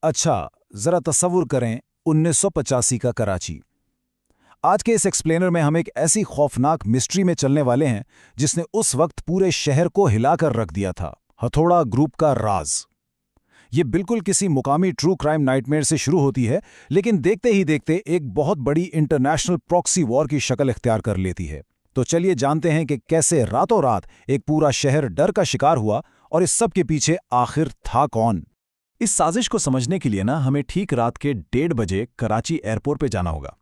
अच्छा, जरा तसव्वुर करें 1985 का कराची। आज के इस एक्सप्लेनर में हम एक ऐसी खौफनाक मिस्ट्री में चलने वाले हैं जिसने उस वक्त पूरे शहर को हिलाकर रख दिया था। हथौड़ा ग्रुप का राज। ये बिल्कुल किसी मुकामी ट्रू क्राइम नाइटमेयर से शुरू होती है, लेकिन देखते ही देखते एक बहुत बड़ी इंटरनेशनल प्रॉक्सी वॉर की शक्ल इख्तियार कर लेती है। तो चलिए जानते हैं कि कैसे रातों रात एक पूरा शहर डर का शिकार हुआ और इस सब के पीछे आखिर था कौन। इस साजिश को समझने के लिए हमें ठीक रात के 1:30 बजे कराची एयरपोर्ट पे जाना होगा।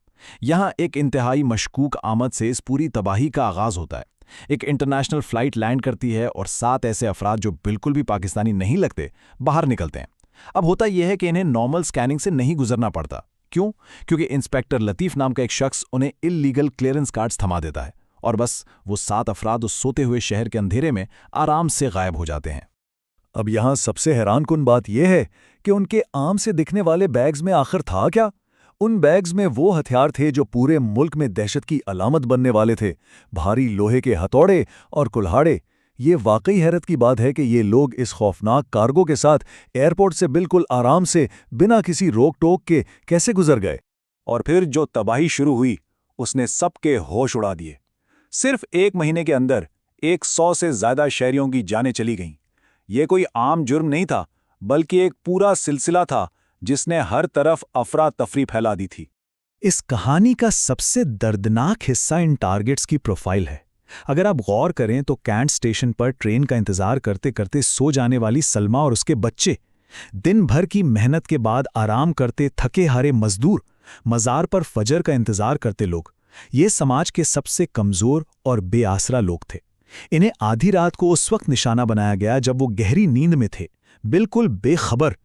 यहाँ एक इंतहाई मशकूक आमद से इस पूरी तबाही का आगाज होता है। एक इंटरनेशनल फ्लाइट लैंड करती है और 7 ऐसे अफराद जो बिल्कुल भी पाकिस्तानी नहीं लगते बाहर निकलते हैं। अब होता यह है कि इन्हें नॉर्मल स्कैनिंग से नहीं गुजरना पड़ता। क्यों? क्योंकि इंस्पेक्टर लतीफ़ नाम का एक शख्स उन्हें इल्लीगल क्लियरेंस कार्ड्स थमा देता है और बस वो 7 अफराद उस सोते हुए शहर के अंधेरे में आराम से गायब हो जाते हैं। अब यहाँ सबसे हैरानकुन बात यह है कि उनके आम से दिखने वाले बैग्स में आखिर था क्या? उन बैग्स में वो हथियार थे जो पूरे मुल्क में दहशत की अलामत बनने वाले थे। भारी लोहे के हथौड़े और कुल्हाड़े। ये वाकई हैरत की बात है कि ये लोग इस खौफनाक कार्गो के साथ एयरपोर्ट से बिल्कुल आराम से बिना किसी रोक टोक के कैसे गुजर गए। और फिर जो तबाही शुरू हुई उसने सबके होश उड़ा दिए। सिर्फ 1 महीने के अंदर 100 से ज्यादा शहरियों की जानें चली गईं। ये कोई आम जुर्म नहीं था, बल्कि एक पूरा सिलसिला था जिसने हर तरफ अफरा तफरी फैला दी थी। इस कहानी का सबसे दर्दनाक हिस्सा इन टारगेट्स की प्रोफाइल है। अगर आप गौर करें तो कैंट स्टेशन पर ट्रेन का इंतजार करते करते सो जाने वाली सलमा और उसके बच्चे, दिन भर की मेहनत के बाद आराम करते थके हारे मजदूर, मजार पर फजर का इंतजार करते लोग, ये समाज के सबसे कमजोर और बेआसरा लोग थे। इन्हें आधी रात को उस वक्त निशाना बनाया गया जब वो गहरी नींद में थे, बिल्कुल बेखबर।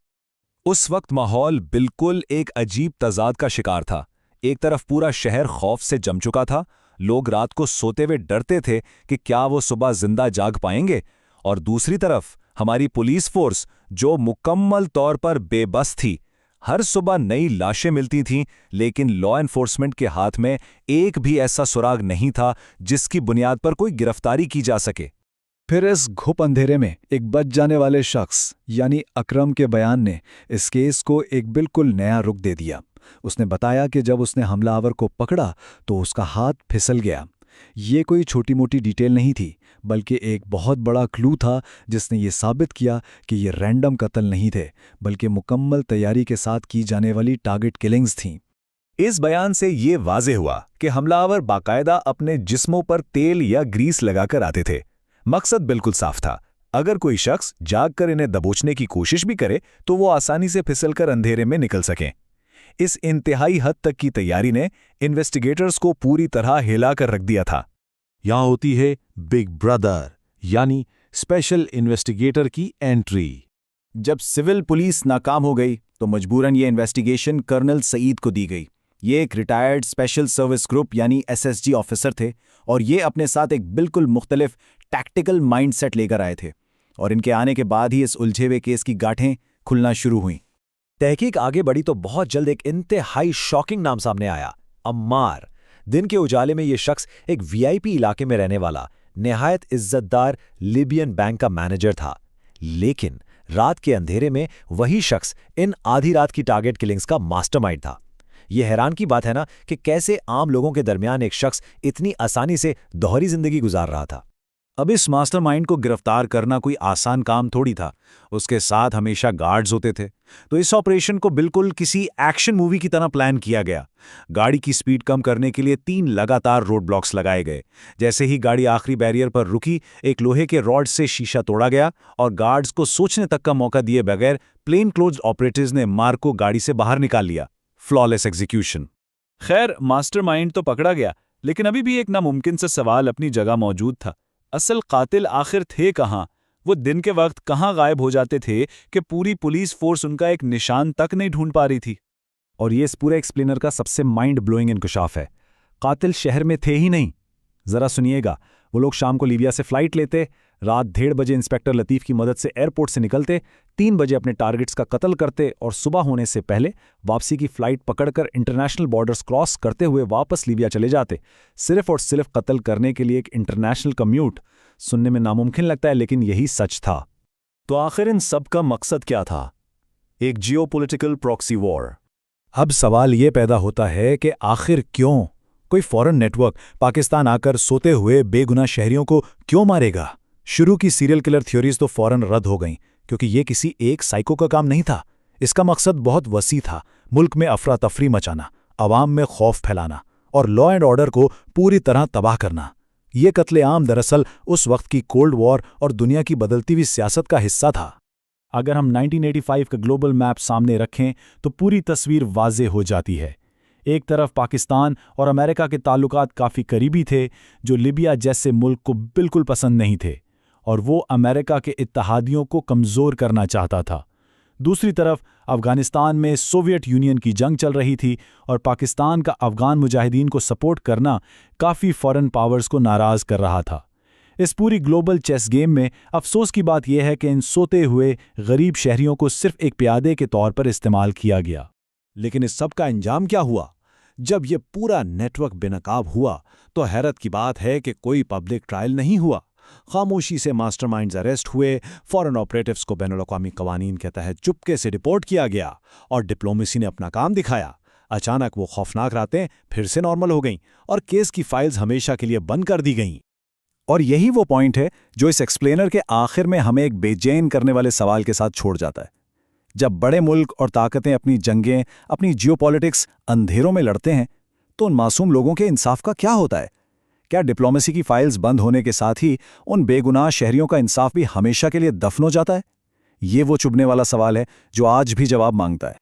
उस वक्त माहौल बिल्कुल एक अजीब तजाद का शिकार था। एक तरफ पूरा शहर खौफ से जम चुका था, लोग रात को सोते हुए डरते थे कि क्या वो सुबह जिंदा जाग पाएंगे, और दूसरी तरफ हमारी पुलिस फोर्स जो मुकम्मल तौर पर बेबस थी। हर सुबह नई लाशें मिलती थीं, लेकिन लॉ एनफोर्समेंट के हाथ में एक भी ऐसा सुराग नहीं था जिसकी बुनियाद पर कोई गिरफ्तारी की जा सके। फिर इस घुप अंधेरे में एक बच जाने वाले शख्स यानी अकरम के बयान ने इस केस को एक बिल्कुल नया रुख दे दिया। उसने बताया कि जब उसने हमलावर को पकड़ा तो उसका हाथ फिसल गया। ये कोई छोटी मोटी डिटेल नहीं थी, बल्कि एक बहुत बड़ा क्लू था जिसने ये साबित किया कि ये रैंडम कत्ल नहीं थे, बल्कि मुकम्मल तैयारी के साथ की जाने वाली टारगेट किलिंग्स थीं। इस बयान से ये वाज़ेह हुआ कि हमलावर बाकायदा अपने जिस्मों पर तेल या ग्रीस लगाकर आते थे। मकसद बिल्कुल साफ था, अगर कोई शख्स जागकर इन्हें दबोचने की कोशिश भी करे तो वो आसानी से फिसलकर अंधेरे में निकल सकें। इस इंतहाई हद तक की तैयारी ने इन्वेस्टिगेटर्स को पूरी तरह हिलाकर रख दिया था। यहां होती है बिग ब्रदर यानी स्पेशल इन्वेस्टिगेटर की एंट्री। जब सिविल पुलिस नाकाम हो गई तो मजबूरन ये इन्वेस्टिगेशन कर्नल सईद को दी गई। ये एक रिटायर्ड स्पेशल सर्विस ग्रुप यानी एसएसजी ऑफिसर थे और ये अपने साथ एक बिल्कुल मुख्तलिफ टैक्टिकल माइंडसेट लेकर आए थे। और इनके आने के बाद ही इस उलझे हुए केस की गांठें खुलना शुरू हुईं। तहकीक आगे बढ़ी तो बहुत जल्द एक इंतहाई शॉकिंग नाम सामने आया, अम्मार। दिन के उजाले में यह शख्स एक वीआईपी इलाके में रहने वाला निहायत इज्जतदार लिबियन बैंक का मैनेजर था। लेकिन रात के अंधेरे में वही शख्स इन आधी रात की टारगेट किलिंग्स का मास्टरमाइंड था। यह हैरान की बात है ना कि कैसे आम लोगों के दरमियान एक शख्स इतनी आसानी से दोहरी जिंदगी गुजार रहा था। अब इस मास्टरमाइंड को गिरफ्तार करना कोई आसान काम थोड़ी था। उसके साथ हमेशा गार्ड्स होते थे। तो इस ऑपरेशन को बिल्कुल किसी एक्शन मूवी की तरह प्लान किया गया। गाड़ी की स्पीड कम करने के लिए 3 लगातार रोड ब्लॉक्स लगाए गए। जैसे ही गाड़ी आखिरी बैरियर पर रुकी, एक लोहे के रॉड से शीशा तोड़ा गया और गार्ड्स को सोचने तक का मौका दिए बगैर प्लेन क्लोज्ड ऑपरेटर्स ने मार्क को गाड़ी से बाहर निकाल लिया। Flawless execution. खैर, मास्टरमाइंड तो पकड़ा गया, लेकिन अभी भी एक नामुमकिन सा सवाल अपनी जगह मौजूद था। असल कातिल आखिर थे कहाँ? वो दिन के वक्त कहाँ गायब हो जाते थे कि पूरी पुलिस फोर्स उनका एक निशान तक नहीं ढूंढ पा रही थी? और ये इस पूरे एक्सप्लेनर का सबसे माइंड ब्लोइंग इंकशाफ है। कातिल शहर में थे ही नहीं। जरा सुनिएगा, वो लोग शाम को लीबिया से फ्लाइट लेते, रात 1:30 बजे इंस्पेक्टर लतीफ़ की मदद से एयरपोर्ट से निकलते, 3 बजे अपने टारगेट्स का कत्ल करते और सुबह होने से पहले वापसी की फ्लाइट पकड़कर इंटरनेशनल बॉर्डर्स क्रॉस करते हुए वापस लीबिया चले जाते, सिर्फ और सिर्फ कत्ल करने के लिए एक इंटरनेशनल कम्यूट। सुनने में नामुमकिन लगता है, लेकिन यही सच था। तो आखिर इन सब का मकसद क्या था? एक जियोपॉलिटिकल प्रॉक्सी वॉर। अब सवाल ये पैदा होता है कि आखिर क्यों कोई फॉरेन नेटवर्क पाकिस्तान आकर सोते हुए बेगुनाह शहरियों को क्यों मारेगा? शुरू की सीरियल किलर थ्योरीज तो फौरन रद्द हो गईं, क्योंकि ये किसी एक साइको का काम नहीं था। इसका मकसद बहुत वसी था, मुल्क में अफरा तफरी मचाना, अवाम में खौफ फैलाना और लॉ एंड ऑर्डर को पूरी तरह तबाह करना। ये कत्लेआम दरअसल उस वक्त की कोल्ड वॉर और दुनिया की बदलती हुई सियासत का हिस्सा था। अगर हम 1985 का ग्लोबल मैप सामने रखें तो पूरी तस्वीर वाज़े हो जाती है। एक तरफ पाकिस्तान और अमेरिका के ताल्लुकात काफ़ी करीबी थे, जो लिबिया जैसे मुल्क को बिल्कुल पसंद नहीं थे, और वो अमेरिका के इत्तहादियों को कमज़ोर करना चाहता था। दूसरी तरफ अफ़गानिस्तान में सोवियत यूनियन की जंग चल रही थी और पाकिस्तान का अफ़गान मुजाहिदीन को सपोर्ट करना काफ़ी फॉरेन पावर्स को नाराज़ कर रहा था। इस पूरी ग्लोबल चेस गेम में अफसोस की बात यह है कि इन सोते हुए गरीब शहरियों को सिर्फ एक प्यादे के तौर पर इस्तेमाल किया गया। लेकिन इस सब का अंजाम क्या हुआ? जब ये पूरा नेटवर्क बेनकाब हुआ तो हैरत की बात है कि कोई पब्लिक ट्रायल नहीं हुआ। खामोशी से मास्टरमाइंड्स अरेस्ट हुए, फॉरेन ऑपरेटिव्स को बैनुल-अक़वामी कवानीन के तहत चुपके से डिपोर्ट किया गया और डिप्लोमेसी ने अपना काम दिखाया। अचानक वो खौफनाक रातें फिर से नॉर्मल हो गईं और केस की फाइल्स हमेशा के लिए बंद कर दी गईं। और यही वो पॉइंट है जो इस एक्सप्लेनर के आखिर में हमें एक बेचैन करने वाले सवाल के साथ छोड़ जाता है। जब बड़े मुल्क और ताकतें अपनी जंगें, अपनी जियोपॉलिटिक्स अंधेरों में लड़ते हैं, तो उन मासूम लोगों के इंसाफ का क्या होता है? क्या डिप्लोमेसी की फाइल्स बंद होने के साथ ही उन बेगुनाह शहरियों का इंसाफ भी हमेशा के लिए दफन हो जाता है? ये वो चुभने वाला सवाल है जो आज भी जवाब मांगता है।